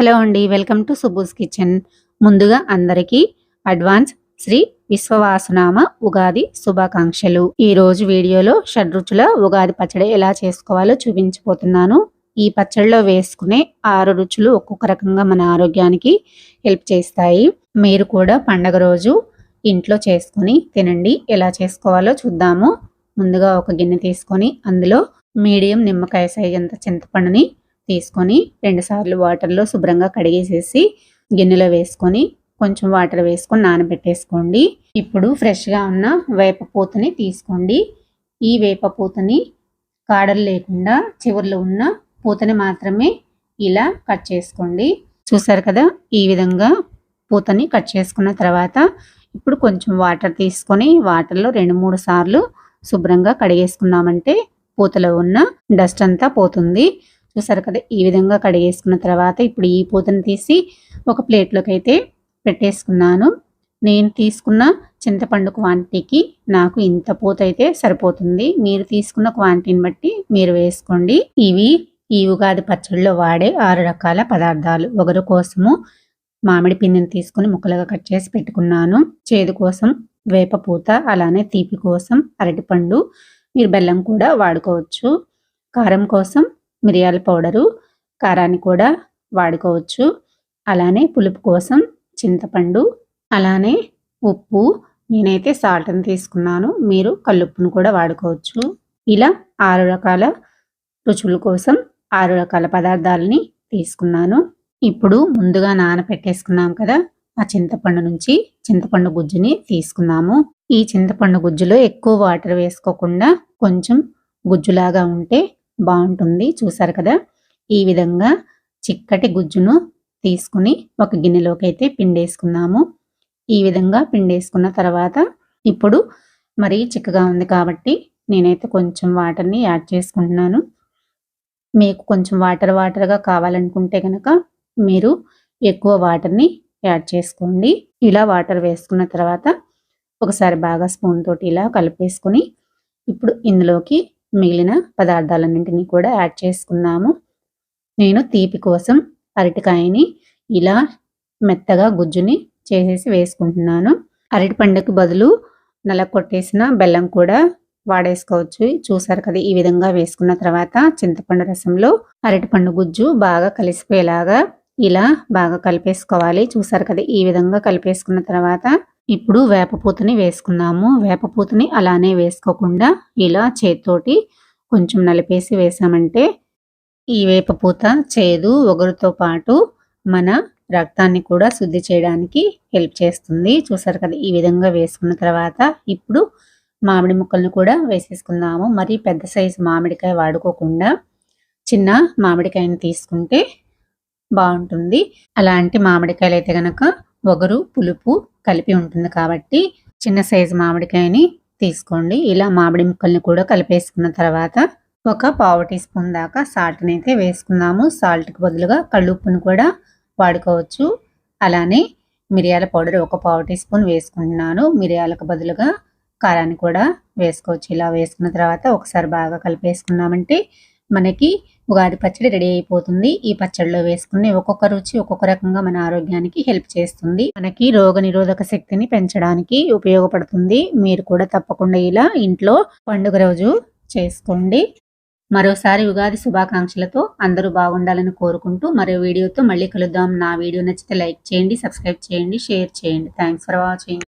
Hello అండి, welcome to సుబ్బూస్ kitchen. ముందుగా అందరికీ అడ్వాన్స్ శ్రీ విశ్వవాసునామ ఉగాది శుభాకాంక్షలు. ఈ రోజు వీడియోలో షడ్రుచుల ఉగాది పచ్చడి ఎలా చేసుకోవాలో చూపించబోతున్నాను. ఈ పచ్చడిలో వేసుకునే 6 రుచులు ఒక్కొక్క రకంగా మన ఆరోగ్యానికి హెల్ప్ చేస్తాయి. మీరు కూడా పండగ రోజు ఇంట్లో చేసుకుని తినండి. ఎలా చేసుకోవాలో చూద్దాము. ముందుగా ఒక గిన్నె తీసుకొని అందులో మీడియం నిమ్మకాయ సైజ్ అంత చింతపండుని తీసుకొని 2 సార్లు వాటర్లో శుభ్రంగా కడిగేసేసి గిన్నెలో వేసుకొని కొంచెం వాటర్ వేసుకొని నానబెట్టేసుకోండి. ఇప్పుడు ఫ్రెష్గా ఉన్న వేప పూతని తీసుకోండి. ఈ వేప పూతని కాడలు లేకుండా చివర్లో ఉన్న పూతని మాత్రమే ఇలా కట్ చేసుకోండి. చూసారు కదా, ఈ విధంగా పూతని కట్ చేసుకున్న తర్వాత ఇప్పుడు కొంచెం వాటర్ తీసుకొని వాటర్లో 2-3 సార్లు శుభ్రంగా కడిగేసుకున్నామంటే పూతలో ఉన్న డస్ట్ అంతా పోతుంది. చూసారు కదా, ఈ విధంగా కడిగేసుకున్న తర్వాత ఇప్పుడు ఈ పూతను తీసి ఒక ప్లేట్లోకి అయితే పెట్టేసుకున్నాను. నేను తీసుకున్న చింతపండు క్వాంటిటీకి నాకు ఇంత పూత అయితే సరిపోతుంది. మీరు తీసుకున్న క్వాంటిటీని బట్టి మీరు వేసుకోండి. ఇవి ఈ ఉగాది పచ్చడిలో వాడే 6 రకాల పదార్థాలు. ఒగరు కోసము మామిడి పిండిని తీసుకుని ముక్కలుగా కట్ చేసి పెట్టుకున్నాను. చేదు కోసం వేప పూత, అలానే తీపి కోసం అరటిపండు, మీరు బెల్లం కూడా వాడుకోవచ్చు. కారం కోసం మిరియాల పౌడరు, కారాన్ని కూడా వాడుకోవచ్చు. అలానే పులుపు కోసం చింతపండు, అలానే ఉప్పు. నేనైతే సాల్ట్ని తీసుకున్నాను, మీరు కల్లుప్పును కూడా వాడుకోవచ్చు. ఇలా 6 రకాల రుచుల కోసం 6 రకాల పదార్థాలని తీసుకున్నాను. ఇప్పుడు ముందుగా నానబెట్టేసుకున్నాం కదా, ఆ చింతపండు నుంచి చింతపండు గుజ్జుని తీసుకున్నాము. ఈ చింతపండు గుజ్జులో ఎక్కువ వాటర్ వేసుకోకుండా కొంచెం గుజ్జులాగా ఉంటే బాగుంటుంది. చూసారు కదా, ఈ విధంగా చిక్కటి గుజ్జును తీసుకుని ఒక గిన్నెలోకి అయితే పిండేసుకున్నాము. ఈ విధంగా పిండేసుకున్న తర్వాత ఇప్పుడు మరీ చిక్కగా ఉంది కాబట్టి నేనైతే కొంచెం వాటర్ని యాడ్ చేసుకుంటున్నాను. మీకు కొంచెం వాటర్గా కావాలనుకుంటే కనుక మీరు ఎక్కువ వాటర్ని యాడ్ చేసుకోండి. ఇలా వాటర్ వేసుకున్న తర్వాత ఒకసారి బాగా స్పూన్ తోటి ఇలా కలిపేసుకుని ఇప్పుడు ఇందులోకి మిగిలిన పదార్థాలన్నింటినీ కూడా యాడ్ చేసుకున్నాము. నేను తీపి కోసం అరటికాయని ఇలా మెత్తగా గుజ్జుని చేసేసి వేసుకుంటున్నాను. అరటి పండుకి బదులు నలకొట్టేసిన బెల్లం కూడా వాడేసుకోవచ్చు. చూసారు కదా, ఈ విధంగా వేసుకున్న తర్వాత చింతపండు రసంలో అరటిపండు గుజ్జు బాగా కలిసిపోయేలాగా ఇలా బాగా కలిపేసుకోవాలి. చూసారు కదా, ఈ విధంగా కలిపేసుకున్న తర్వాత ఇప్పుడు వేపపూతని వేసుకున్నాము. వేపపూతని అలానే వేసుకోకుండా ఇలా చేతితోటి కొంచెం నలిపేసి వేసామంటే ఈ వేపపూత చేదు ఒగరుతో పాటు మన రక్తాన్ని కూడా శుద్ధి చేయడానికి హెల్ప్ చేస్తుంది. చూసారు కదా, ఈ విధంగా వేసుకున్న తర్వాత ఇప్పుడు మామిడి ముక్కలను కూడా వేసేసుకుందాము. మరి పెద్ద సైజు మామిడికాయ వాడుకోకుండా చిన్న మామిడికాయని తీసుకుంటే బాగుంటుంది. అలాంటి మామిడికాయలు అయితే కనుక ఒగరు పులుపు కలిపి ఉంటుంది కాబట్టి చిన్న సైజు మామిడికాయని తీసుకోండి. ఇలా మామిడి ముక్కల్ని కూడా కలిపేసుకున్న తర్వాత ఒక పావు టీ స్పూన్ దాకా సాల్ట్ని అయితే వేసుకుందాము. సాల్ట్కి బదులుగా కళ్ళుప్పును కూడా వాడుకోవచ్చు. అలానే మిరియాల పౌడర్ ఒక పావు టీ స్పూన్ వేసుకుంటున్నాను. మిరియాలకు బదులుగా కారాన్ని కూడా వేసుకోవచ్చు. ఇలా వేసుకున్న తర్వాత ఒకసారి బాగా కలిపేసుకున్నామంటే మనకి ఉగాది పచ్చడి రెడీ అయిపోతుంది. ఈ పచ్చడిలో వేసుకుని ఒక్కొక్క రుచి ఒక్కొక్క రకంగా మన ఆరోగ్యానికి హెల్ప్ చేస్తుంది. మనకి రోగ నిరోధక శక్తిని పెంచడానికి ఉపయోగపడుతుంది. మీరు కూడా తప్పకుండా ఇలా ఇంట్లో పండుగ రోజు చేసుకోండి. మరోసారి ఉగాది శుభాకాంక్షలతో అందరూ బాగుండాలని కోరుకుంటూ మరో వీడియోతో మళ్ళీ కలుద్దాం. నా వీడియో నచ్చితే లైక్ చేయండి, సబ్స్క్రైబ్ చేయండి, షేర్ చేయండి. Thanks for watching.